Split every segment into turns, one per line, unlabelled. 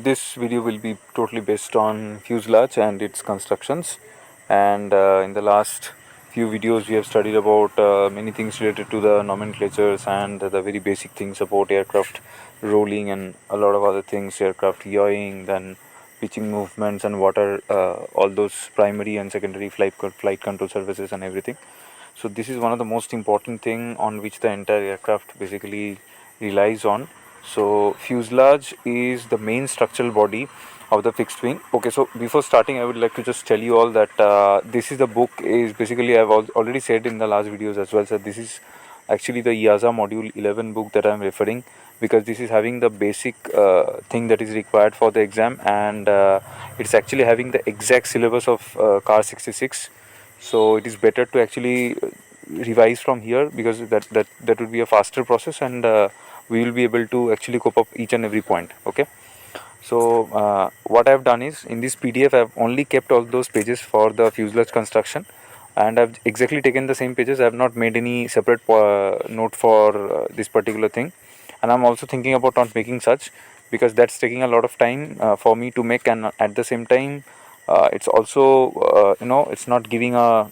this video will be totally based on fuselage and its constructions. And in the last few videos, we have studied about many things related to the nomenclatures and the very basic things about aircraft rolling and a lot of other things, aircraft yawing, then pitching movements and what are all those primary and secondary flight control services and everything. So this is one of the most important thing on which the entire aircraft basically relies on. So fuselage is the main structural body of the fixed wing. Okay, so before starting, I would like to just tell you all that this is the book is basically I've already said in the last videos as well. So this is actually the EASA module 11 book that I'm referring, because this is having the basic thing that is required for the exam, and it's actually having the exact syllabus of CAR 66. So it is better to actually revise from here, because that would be a faster process, and we will be able to actually cope up each and every point. Okay, so what I have done is, in this PDF I have only kept all those pages for the fuselage construction, and I've exactly taken the same pages. I have not made any separate note for this particular thing, and I'm also thinking about not making such, because that's taking a lot of time for me to make, and at the same time it's also it's not giving a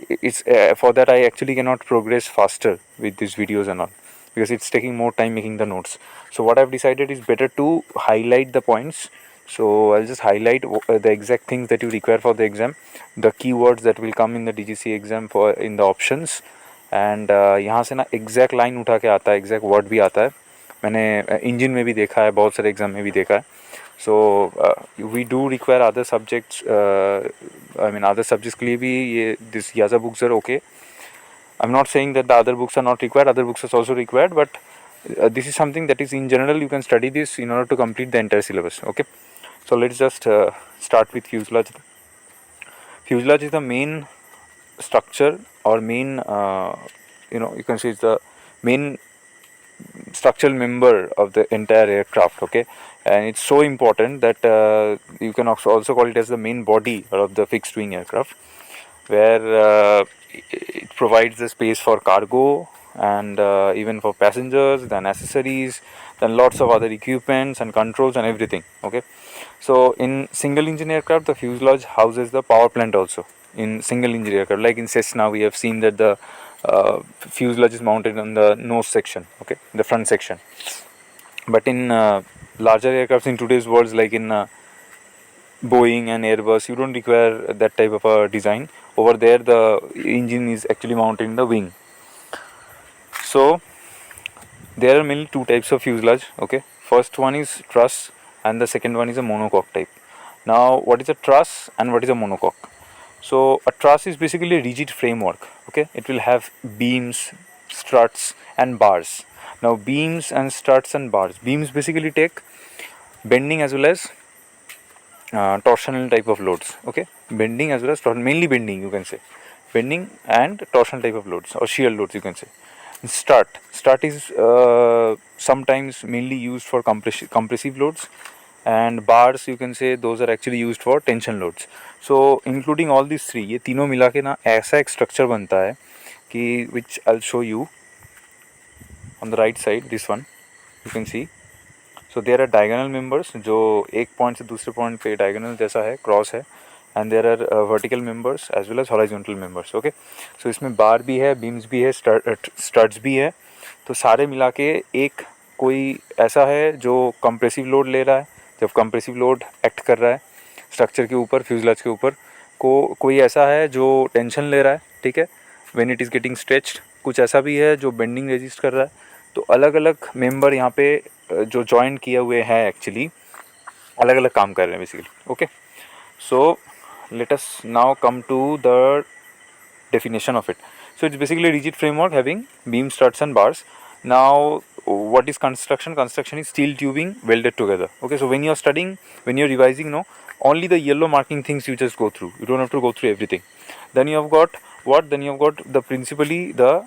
it's for that I actually cannot progress faster with these videos and all, because it's taking more time making the notes. So what I've decided is better to highlight the points. So I'll just highlight the exact things that you require for the exam, the keywords that will come in the DGC exam for in the options, and यहाँ से ना exact line उठा के आता है, exact word भी आता है, मैंने इंजन में भी देखा है, बहुत सारे एग्जाम में भी देखा है. So we do require other subjects, other subjects के लिए भी ये this YASA books are okay. I'm not saying that the other books are not required, other books are also required, but this is something that is in general you can study this in order to complete the entire syllabus. Okay, so let's just start with fuselage. Fuselage is the main structure or main you can say it's the main structural member of the entire aircraft. Okay, and it's so important that you can also call it as the main body of the fixed wing aircraft, where it provides the space for cargo and even for passengers, then accessories, then lots of other equipments and controls and everything. Okay, so in single engine aircraft, the fuselage houses the power plant also. In single engine aircraft, like in Cessna, we have seen that the fuselage is mounted on the nose section, okay, the front section. But in larger aircrafts in today's world, like in Boeing and Airbus, you don't require that type of a design. Over there, the engine is actually mounted in the wing. So there are mainly two types of fuselage. Okay, first one is truss, and the second one is a monocoque type. Now, what is a truss and what is a monocoque? So a truss is basically a rigid framework. Okay, it will have beams, struts and bars. Now beams and struts and bars. Beams basically take bending as well as torsional type of loads. Okay, bending as well as mainly bending, you can say, bending and torsional type of loads or shear loads, you can say. Strut is sometimes mainly used for compressive loads, and bars, you can say, those are actually used for tension loads. So including all these three, ये तीनों मिला के ना ऐसा एक structure बनता है कि which I'll show you on the right side. This one you can see. So there are diagonal members जो एक point से दूसरे point पे diagonal जैसा है, cross है, and there are vertical members as well as horizontal members. Okay, so इसमें bar भी है, beams भी है, studs भी है. तो सारे मिला के एक कोई ऐसा है जो कंप्रेसिव लोड ले रहा है. जब कंप्रेसिव लोड एक्ट कर रहा है स्ट्रक्चर के ऊपर, फ्यूजलाज के ऊपर, कोई ऐसा है जो टेंशन ले रहा है. ठीक है, when it is getting stretched. कुछ ऐसा भी है जो बेंडिंग रेजिस्ट कर रहा है. तो अलग अलग मेंबर यहाँ पे जो जॉइन किए हुए हैं एक्चुअली अलग अलग काम कर रहे हैं basically. Okay, so let us now come to the definition of it. So it's basically a rigid framework having beam, struts and bars. Now what is construction? Construction is steel tubing welded together. Okay, so when you're studying, when you're revising, no, only the yellow marking things you just go through. You don't have to go through everything. Then you have got what? Then you have got the principally the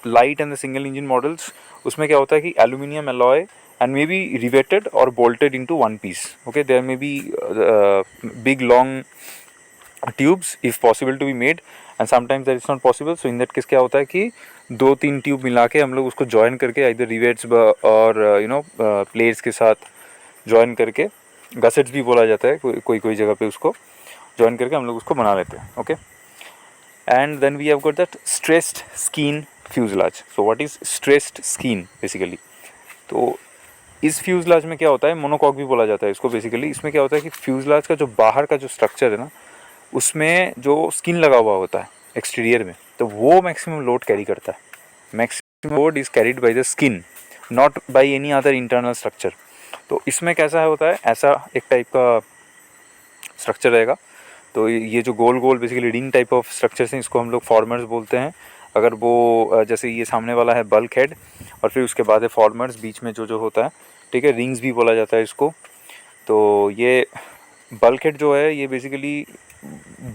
light and the single engine models. उसमें क्या होता है कि aluminium alloy and may be riveted or bolted into one piece. Okay, there may be big long tubes if possible to be made, and sometimes that is not possible. So in that case क्या होता है कि 2-3 tube मिला के हम लोग उसको join करके इधर रिवेट्स और प्लेट्स के साथ जॉइन करके, गसेट्स भी बोला जाता है कोई कोई जगह पे, उसको जॉइन करके हम लोग उसको बना लेते हैं. Okay, and then we have got that stressed skin fuselage. So what is stressed skin basically? तो इस फ्यूजलाज में क्या होता है, मोनोकॉक भी बोला जाता है इसको बेसिकली. इसमें क्या होता है कि फ्यूजलाज का जो बाहर का जो स्ट्रक्चर है ना, उसमें जो स्किन लगा हुआ होता है एक्सटीरियर में, तो वो मैक्सिमम लोड कैरी करता है. Maximum load is carried by the skin, not by any other internal structure. तो इसमें कैसा होता है, ऐसा एक टाइप का स्ट्रक्चर रहेगा. तो ये जो गोल गोल basically ring type of structures हैं, इसको हम लोग फॉर्मर्स बोलते हैं. अगर वो जैसे ये सामने वाला है बल्क हेड, और फिर उसके बाद है फॉर्मर्स, बीच में जो जो होता है, ठीक है, रिंग्स भी बोला जाता है इसको. तो ये बल्क हेड जो है ये बेसिकली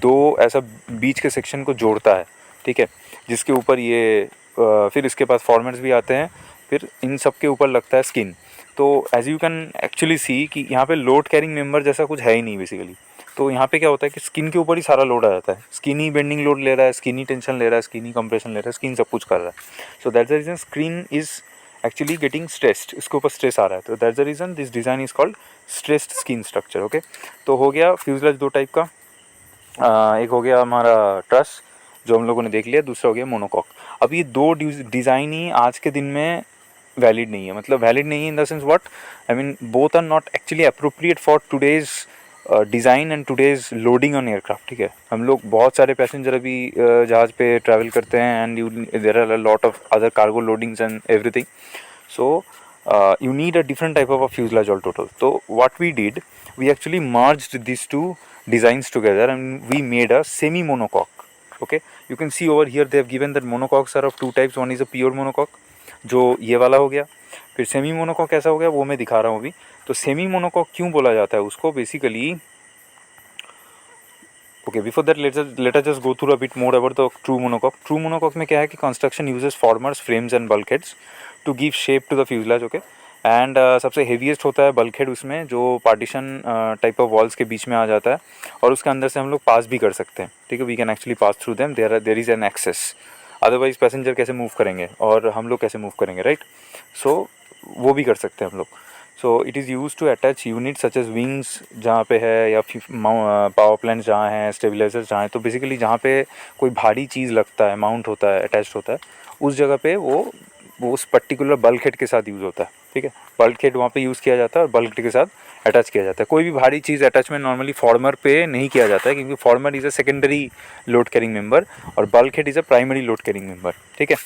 दो ऐसा बीच के सेक्शन को जोड़ता है, ठीक है, जिसके ऊपर ये फिर इसके पास फॉर्मर्स भी आते हैं, फिर इन सब के ऊपर लगता है स्किन. तो as you can actually see कि यहाँ पे लोड कैरिंग मेंबर जैसा कुछ है ही नहीं बेसिकली. तो यहाँ पे क्या होता है कि स्किन के ऊपर ही सारा लोड आ जाता है. स्किन ही बेंडिंग लोड ले रहा है, स्किन ही टेंशन ले रहा है, स्किन ही कंप्रेशन ले रहा है, स्किन सब कुछ कर रहा है. So that's the reason skin is actually getting stressed, इसके ऊपर स्ट्रेस आ रहा है. तो that's the reason this design is called stressed skin structure. Okay, तो हो गया फ्यूजलेज दो टाइप का. एक हो गया हमारा ट्रस जो हम लोगों ने देख लिया, दूसरा हो गया मोनोकॉक. अब ये दो डिज़ाइन ही आज के दिन में वैलिड नहीं है. मतलब वैलिड नहीं है in the sense what I mean, both are not actually appropriate for today's design and today's loading on aircraft. ठीक है, हम लोग बहुत सारे पैसेंजर अभी जहाज़ पे ट्रैवल करते हैं and there are a lot of other cargo loadings and everything. So you need a different type of a fuselage all total. So what we did, we actually merged these two designs together and we made a semi monocoque. Okay, you can see over here they have given that monocoques are of two types. One is a pure monocoque जो ये वाला हो गया, फिर semi monocoque कैसा हो गया वो मैं दिखा रहा हूँ अभी. तो सेमी मोनोकॉक क्यों बोला जाता है उसको basically? Okay, before that let us just go through a bit more about the true monocoque. True monocoque में क्या है कि construction uses formers, frames and bulkheads to give shape to the fuselage. Okay, and सबसे heaviest होता है bulkhead उसमें, जो partition type of walls के बीच में आ जाता है और उसके अंदर से हम लोग पास भी कर सकते हैं. ठीक है, we can actually pass through them, there is an access. Otherwise passenger कैसे मूव करेंगे और हम लोग कैसे मूव करेंगे, राइट? सो वो भी कर सकते हैं हम लोग. So it is use to attach unit such as wings जहाँ पे है, या फिर पावर प्लांट जहाँ है, स्टेबलाइजर्स जहाँ है. तो बेसिकली जहाँ पे कोई भारी चीज़ लगता है, माउंट होता है, अटैच होता है, उस जगह पे वो उस पर्टिकुलर बल्क हेड के साथ यूज़ होता है. ठीक है, बल्क हेड वहाँ पे यूज़ किया जाता है और बल्क हेड के साथ अटैच किया जाता है. कोई भी भारी चीज़ अटैचमेंट नॉर्मली फॉर्मर पे नहीं किया जाता है, क्योंकि former is a secondary load carrying member और bulkhead is a primary load carrying member. ठीक है,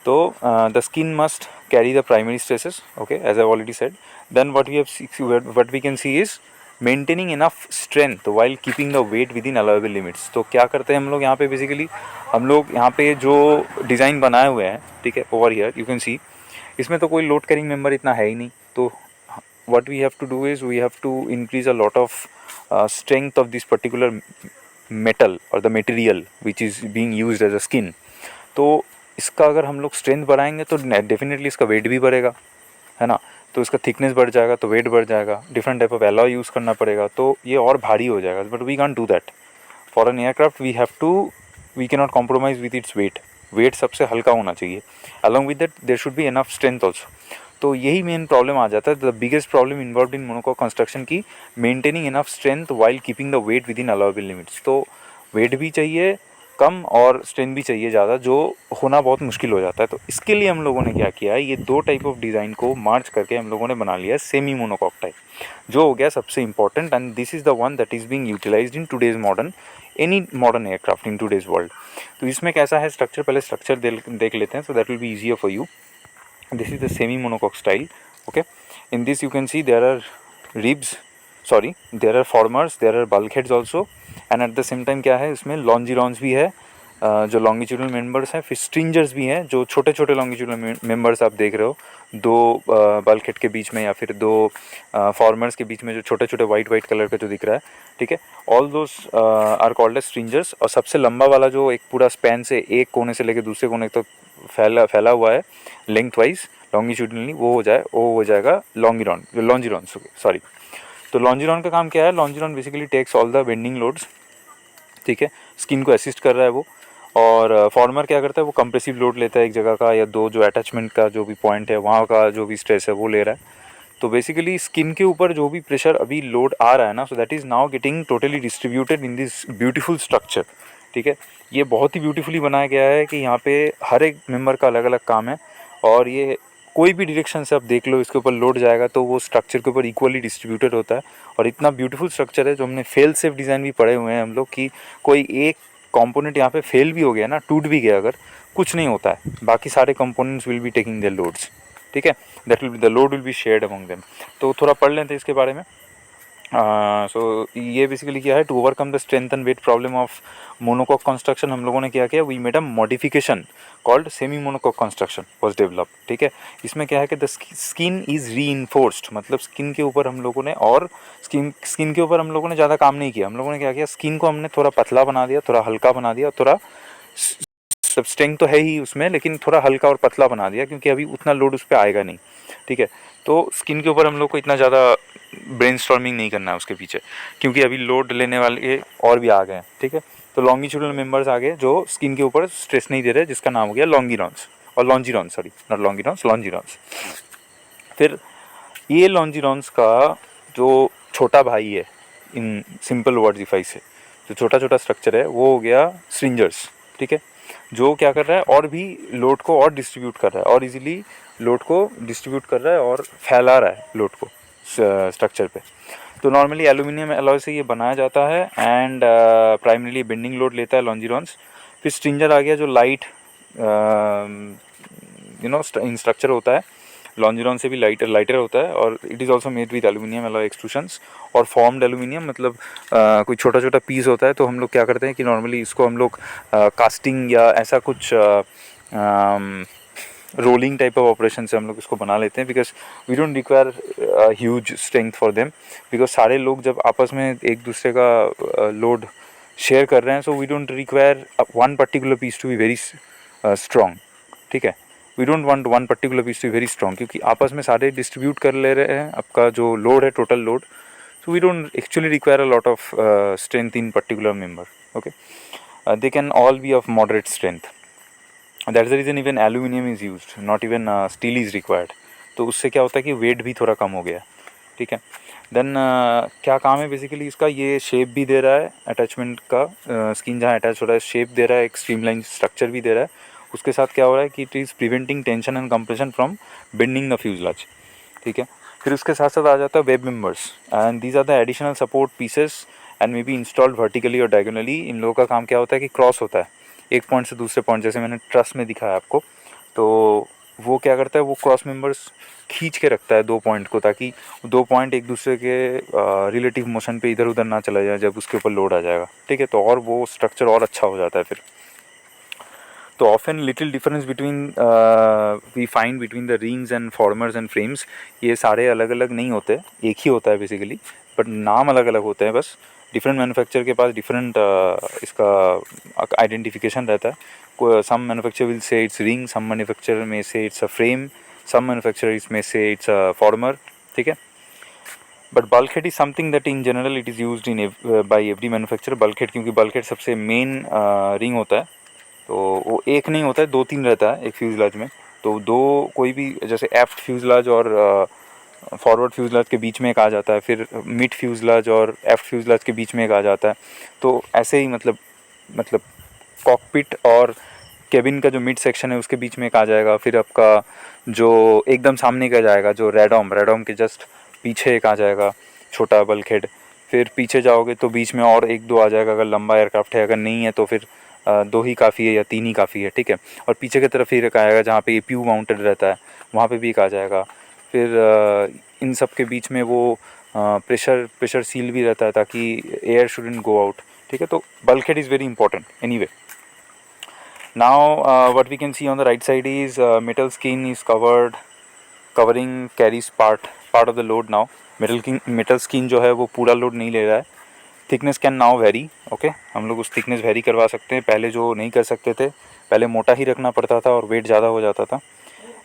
तो the skin must carry the primary stresses, okay, as I've already said. Then what we can see is maintaining enough strength while keeping the weight within allowable limits. तो क्या करते हैं हम लोग यहाँ पे बेसिकली, हम लोग यहाँ पे जो डिज़ाइन बनाए हुए हैं, ठीक है, over here you can see, इसमें तो कोई लोड कैरिंग मेंबर इतना है ही नहीं. तो what we have to do is we have to increase a lot of strength of this particular metal or the material which is being used as a skin. तो इसका अगर हम लोग strength बढ़ाएंगे तो डेफिनेटली इसका वेट भी बढ़ेगा, है ना. तो इसका थिकनेस बढ़ जाएगा तो वेट बढ़ जाएगा. Different type of alloy use करना पड़ेगा तो ये और भारी हो जाएगा. But we can't do that for an aircraft. We can not compromise with its weight. Weight सबसे हल्का होना चाहिए. Along with that there should be enough strength also. तो यही मेन प्रॉब्लम आ जाता है. The biggest problem involve in monocoque construction की maintaining enough strength while keeping the weight with in allowable limits. तो वेट भी चाहिए कम और स्ट्रेंथ भी चाहिए ज़्यादा, जो होना बहुत मुश्किल हो जाता है. तो इसके लिए हम लोगों ने क्या किया है, ये दो टाइप ऑफ डिज़ाइन को मार्च करके हम लोगों ने बना लिया है सेमी मोनोकॉक टाइप, जो हो गया सबसे important. And this is the one that is being utilized in today's any modern aircraft in today's world. तो इसमें कैसा है स्ट्रक्चर, पहले स्ट्रक्चर देख लेते हैं, so that will be easier for you. This is the semi monocoque style. Okay, in this you can see there are ribs, there are formers, there are bulkheads also, and at the same time क्या है इसमें longerons भी है, जो longitudinal members हैं, फिर stringers भी हैं, जो छोटे छोटे longitudinal members आप देख रहे हो, दो bulkhead के बीच में या फिर दो formers के बीच में जो छोटे छोटे वाइट कलर का जो दिख रहा है. ठीक है, all those are called as stringers. और सबसे लंबा वाला जो एक पूरा स्पैन से एक कोने से लेकर दूसरे कोने तक फैला हुआ है लेंथ वाइज लॉन्गिट्यूडनली, वो हो जाएगा लॉन्जिरॉन. सॉरी, तो लॉन्जिरॉन का काम क्या है? Longeron basically takes all the bending loads ठीक है, स्किन को असिस्ट कर रहा है वो। और फॉर्मर क्या करता है, वो कंप्रेसिव लोड लेता है एक जगह का या दो, जो अटैचमेंट का जो भी पॉइंट है वहाँ का जो भी स्ट्रेस है वो ले रहा है। तो बेसिकली स्किन के ऊपर जो भी प्रेशर अभी लोड आ रहा है ना, so that is now getting totally distributed in this beautiful structure. ठीक है, ये बहुत ही ब्यूटीफुली बनाया गया है कि यहाँ पे हर एक मेंबर का अलग अलग काम है, और ये कोई भी डायरेक्शन से आप देख लो इसके ऊपर लोड जाएगा तो वो स्ट्रक्चर के ऊपर इक्वली डिस्ट्रीब्यूटेड होता है। और इतना ब्यूटीफुल स्ट्रक्चर है, जो हमने फेल सेफ डिज़ाइन भी पढ़े हुए हैं हम लोग, कि कोई एक कंपोनेंट यहाँ पे फेल भी हो गया ना, टूट भी गया अगर, कुछ नहीं होता है, बाकी सारे components will be taking their loads. ठीक है, that will be the load will be shared among them. तो थोड़ा पढ़ लेते हैं इसके बारे में। सो ये बेसिकली क्या है, to overcome the strength and weight problem of monocoque construction, हम लोगों ने क्या किया, we made a modification called semi monocoque construction was develop. ठीक है, इसमें क्या है कि the skin is reinforced, मतलब स्किन के ऊपर हम लोगों ने, और स्किन के ऊपर हम लोगों ने ज़्यादा काम नहीं किया। हम लोगों ने क्या किया, स्किन को हमने थोड़ा पतला बना दिया, थोड़ा हल्का बना दिया, थोड़ा सब स्ट्रेंथ तो है ही उसमें, लेकिन थोड़ा हल्का और पतला बना दिया, क्योंकि अभी उतना लोड उस पर आएगा नहीं। ठीक है, तो स्किन के ऊपर हम लोग को इतना ज़्यादा ब्रेनस्टॉर्मिंग नहीं करना है उसके पीछे, क्योंकि अभी लोड लेने वाले और भी आ गए हैं। ठीक है, तो लॉन्गिट्यूडल मेंबर्स आ गए जो स्किन के ऊपर स्ट्रेस नहीं दे रहे, जिसका नाम हो गया लॉन्गिरॉन्स और लॉन्जिरॉन्स, सॉरी नॉट लॉन्गिरॉन्स, लॉन्जिरॉन्स। फिर ये लॉन्जिरॉन्स का जो छोटा भाई है इन सिंपल वर्डिफाई से, जो छोटा छोटा स्ट्रक्चर है, वो हो गया स्ट्रिंजर्स। ठीक है, जो क्या कर रहा है, और भी लोड को और डिस्ट्रीब्यूट कर रहा है, और इजीली लोड को डिस्ट्रीब्यूट कर रहा है और फैला रहा है लोड को स्ट्रक्चर पे। तो नॉर्मली एल्यूमिनियम एलॉय से ये बनाया जाता है, एंड प्राइमरीली बेंडिंग लोड लेता है लॉन्जिरॉन्स। फिर स्ट्रिंजर आ गया, जो लाइट इन स्ट्रक्चर होता है, लॉन्जिरॉन से भी लाइटर होता है, और it is also made with aluminium alloy extrusions और फॉर्म्ड एल्यूमिनियम, मतलब कोई छोटा छोटा पीस होता है। तो हम लोग क्या करते हैं कि नॉर्मली इसको हम लोग कास्टिंग या ऐसा कुछ रोलिंग टाइप ऑफ ऑपरेशन से हम लोग इसको बना लेते हैं, because we don't require huge strength for them, because सारे लोग जब आपस में एक दूसरे का लोड शेयर कर रहे हैं, so we don't require one particular piece to be very strong. ठीक है, we don't want one particular piece to be very strong, क्योंकि आपस में सारे डिस्ट्रीब्यूट कर ले रहे हैं आपका जो लोड है, total load. So we don't actually require a lot of strength in particular member. Okay, they can all be of moderate strength. That's the reason even aluminium is used, not even steel is required. तो उससे क्या होता है कि wait भी थोड़ा कम हो गया। ठीक है, देन क्या काम है बेसिकली इसका, ये शेप भी दे रहा है अटैचमेंट का, स्किन जहाँ अटैच हो रहा है शेप दे रहा है, एक स्ट्रीमलाइन स्ट्रक्चर भी दे रहा है। उसके साथ क्या हो रहा है कि it is preventing tension and compression from bending the fuselage. ठीक है, फिर उसके साथ साथ आ जाता है web members, and these are the additional support pieces and may be installed vertically और डायगोनली। इन लोगों का काम क्या होता है कि क्रॉस होता है एक पॉइंट से दूसरे पॉइंट, जैसे मैंने ट्रस में दिखाया आपको, तो वो क्या करता है, वो क्रॉस मेंबर्स खींच के रखता है दो पॉइंट को, ताकि दो पॉइंट एक दूसरे के रिलेटिव मोशन पे इधर उधर ना चला जाए जब उसके ऊपर लोड आ जाएगा। ठीक है, तो और वो स्ट्रक्चर और अच्छा हो जाता है फिर। तो often little difference between we find between the rings and formers and frames, ये सारे अलग अलग नहीं होते, एक ही होता है बेसिकली, बट नाम अलग अलग होते हैं बस। डिफरेंट मैन्युफैक्चर के पास डिफरेंट इसका आइडेंटिफिकेशन रहता है। Some manufacture will say it's ring, some manufacture में से it's a frame, some manufacturers में से इट्स अ फॉर्मर। ठीक है, but bulkhead is something that in general it is used in by every manufacture. Bulkhead, क्योंकि bulkhead सबसे main ring होता है, तो वो एक नहीं होता है, दो तीन रहता है एक फ्यूजलाज में। तो दो कोई भी, जैसे एफ्ट फ्यूजलाज और फॉरवर्ड फ्यूजलाज के बीच में एक आ जाता है, फिर मिड फ्यूजलाज और एफ्ट फ्यूजलाज के बीच में एक आ जाता है। तो ऐसे ही मतलब कॉकपिट और केबिन का जो मिड सेक्शन है उसके बीच में एक आ जाएगा, फिर आपका जो एकदम सामने का जाएगा, जो रेडॉम के जस्ट पीछे एक आ जाएगा छोटा बल्कहेड। फिर पीछे जाओगे तो बीच में और एक दो आ जाएगा, अगर लंबा एयरक्राफ्ट है, अगर नहीं है तो फिर दो ही काफ़ी है या तीन ही काफ़ी है। ठीक है, और पीछे की तरफ फिर एक आएगा जहाँ पे ये प्यू माउंटेड रहता है, वहाँ पे भी एक आ जाएगा। फिर इन सब के बीच में वो प्रेशर सील भी रहता है, ताकि एयर शुडंट गो आउट। ठीक है, तो bulkhead is very important anyway. Now what we can see on the right side is metal skin is covering carries part of the load now. metal skin जो है वो पूरा load नहीं ले रहा है। Thickness can now very, okay, हम लोग उस थिकनेस वेरी करवा सकते हैं, पहले जो नहीं कर सकते थे, पहले मोटा ही रखना पड़ता था और वेट ज़्यादा हो जाता था।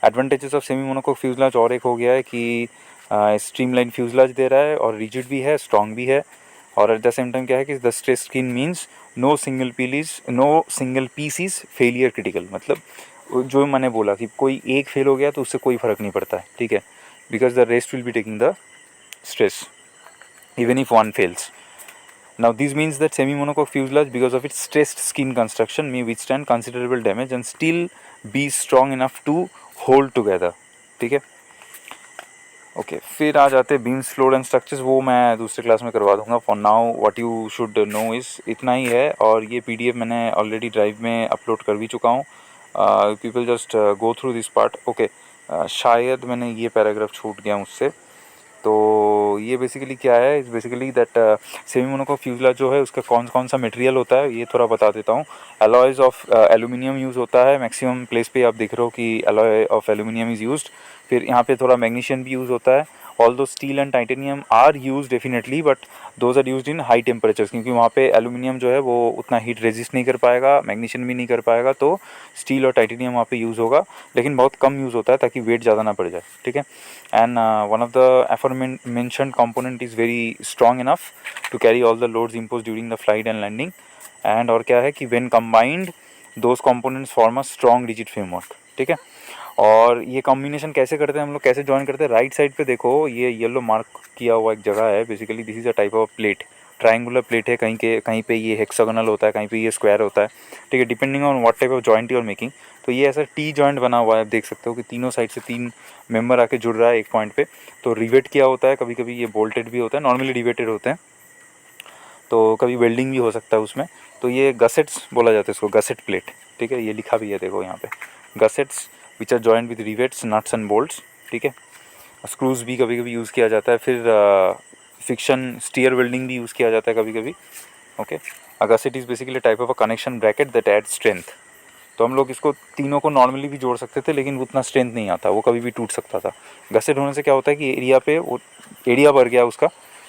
Advantages of semi monocoque fuselage और एक हो गया है कि स्ट्रीमलाइन फ्यूजलाज दे रहा है, और रिजिड भी है, स्ट्रॉन्ग भी है, और एट द सेम टाइम क्या है कि the stress skin means no single piece is failure critical, मतलब जो मैंने बोला कि कोई एक फेल हो गया तो उससे कोई फ़र्क नहीं पड़ता है, ठीक है, because the rest will be taking the stress even if one fails. Now this means that semi-monocoque fuselage, because of its stressed skin construction, may withstand considerable damage and still be strong enough to hold together, ठीक है। Okay, फिर आ जाते हैं beams, floor and structures, वो मैं दूसरे class में करवा दूंगा। For now what you should know is इतना ही है, और ये पीडीएफ मैंने ऑलरेडी ड्राइव में अपलोड कर भी चुका हूँ। People just go through this part. Okay, शायद मैंने ये पैराग्राफ छूट गया मुझसे। तो ये बेसिकली क्या है, is basically that semi monocoque fuselage जो है उसका कौन कौन सा मटेरियल होता है ये थोड़ा बता देता हूँ। अलॉयज़ ऑफ एल्यूमिनियम यूज़ होता है, मैक्सिमम प्लेस पे आप देख रहे हो कि alloy of aluminium is used. फिर यहाँ पे थोड़ा मैग्नीशियम भी यूज़ होता है। Although steel and titanium are use definitely, but those are used in high temperatures, क्योंकि वहाँ पे एल्यूमिनियम जो है वो उतना हीट रेजिस्ट नहीं कर पाएगा, मैग्नीशियम भी नहीं कर पाएगा, तो स्टील और टाइटेनियम वहाँ पे यूज़ होगा, लेकिन बहुत कम यूज़ होता है ताकि वेट ज़्यादा ना पड़ जाए, ठीक है। And one of the aforementioned component is very strong enough to carry all the loads imposed during the flight and landing. And और क्या है कि when combined those components form a strong rigid framework, ठीक है। और ये combination कैसे करते हैं हम लोग, कैसे ज्वाइन करते हैं, राइट साइड पे देखो ये येलो मार्क किया हुआ एक जगह है। Basically this is a type of plate, triangular plate है, कहीं पे ये हेक्सागोनल होता है, कहीं पे ये स्क्वायर होता है, ठीक है, depending on what type of joint you are making. तो ये ऐसा टी जॉइंट बना हुआ है, आप देख सकते हो कि तीनों साइड से 3 मेंबर आके जुड़ रहा है एक पॉइंट पे। तो रिवेट किया होता है, कभी कभी ये बोल्टेड भी होता है, नॉर्मली रिवेटेड होते हैं, तो कभी वेल्डिंग भी हो सकता है उसमें। तो ये गसेट्स बोला जाता है इसको, गसेट प्लेट, ठीक है, ये लिखा भी है देखो यहाँ पे, gussets which are joint with rivets, nuts and bolts, ठीक है। स्क्रूज भी कभी कभी यूज़ किया जाता है। फिर फिक्शन स्टीयर वेल्डिंग भी यूज़ किया जाता है कभी कभी, okay. A gusset is basically type of a connection bracket that add strength. तो हम लोग इसको तीनों को नॉर्मली भी जोड़ सकते थे, लेकिन उतना स्ट्रेंथ नहीं आता, वो कभी भी टूट सकता था। गसेट होने से क्या होता है कि एरिया पे वो एरिया बढ़ गया उसका,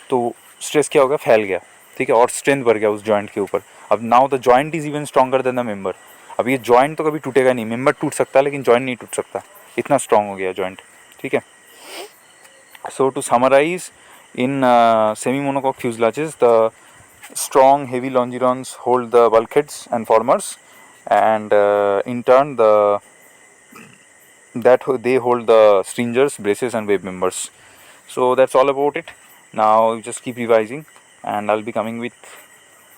तो स्ट्रेस क्या हो गया, फैल गया, ठीक है, और स्ट्रेंथ बढ़ गया उस जॉइंट के ऊपर। अब now the joint is even stronger than the member. अब ये जॉइंट तो कभी टूटेगा नहीं, मेंबर टूट सकता है लेकिन जॉइंट नहीं टूट सकता, इतना स्ट्रॉन्ग हो गया जॉइंट, ठीक है। So to summarize, in semi-monocoque fuselages, the strong heavy longerons hold the bulkheads and formers, and in turn they hold the stringers, braces and wave members. So that's all about it. Now you just keep revising, and I'll be coming with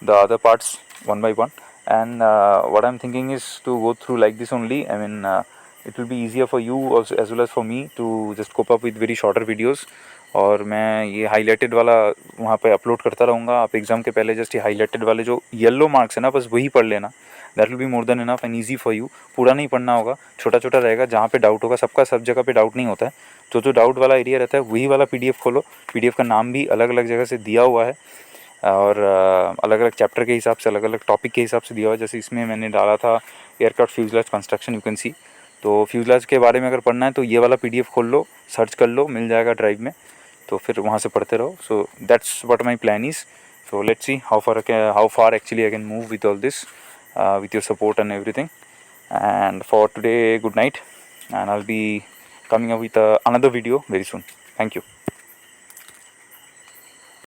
the other parts one by one. And what I'm thinking is to go through like this only. I mean, it will be easier for you also, as well as for me to just cope up with very shorter videos. और मैं ये highlighted वाला वहाँ पे upload करता रहूँगा। आप exam के पहले जस्ट ये हाईलाइटेड वाले जो येलो मार्क्स है ना, बस वही पढ़ लेना, that will be more than enough and easy for you. पूरा नहीं पढ़ना होगा, छोटा छोटा रहेगा, जहाँ पे डाउट होगा, सबका सब जगह पे डाउट नहीं होता है, जो डाउट वाला एरिया रहता है वही वाला पीडीएफ खोलो। पीडीएफ का नाम भी अलग अलग जगह से दिया हुआ है, और अलग अलग चैप्टर के हिसाब से, अलग अलग टॉपिक के हिसाब से दिया हुआ है। जैसे इसमें मैंने डाला था aircraft fuselage construction, you can see. तो फ्यूजलाज के बारे में अगर पढ़ना है तो ये वाला पीडीएफ खोल लो, सर्च कर लो, मिल जाएगा ड्राइव में, तो फिर वहाँ से पढ़ते रहो। So that's what my plan is. So let's see how far actually I can move with all this, with your support and everything. And for today, good night, and I'll be coming up with another video very soon. Thank you.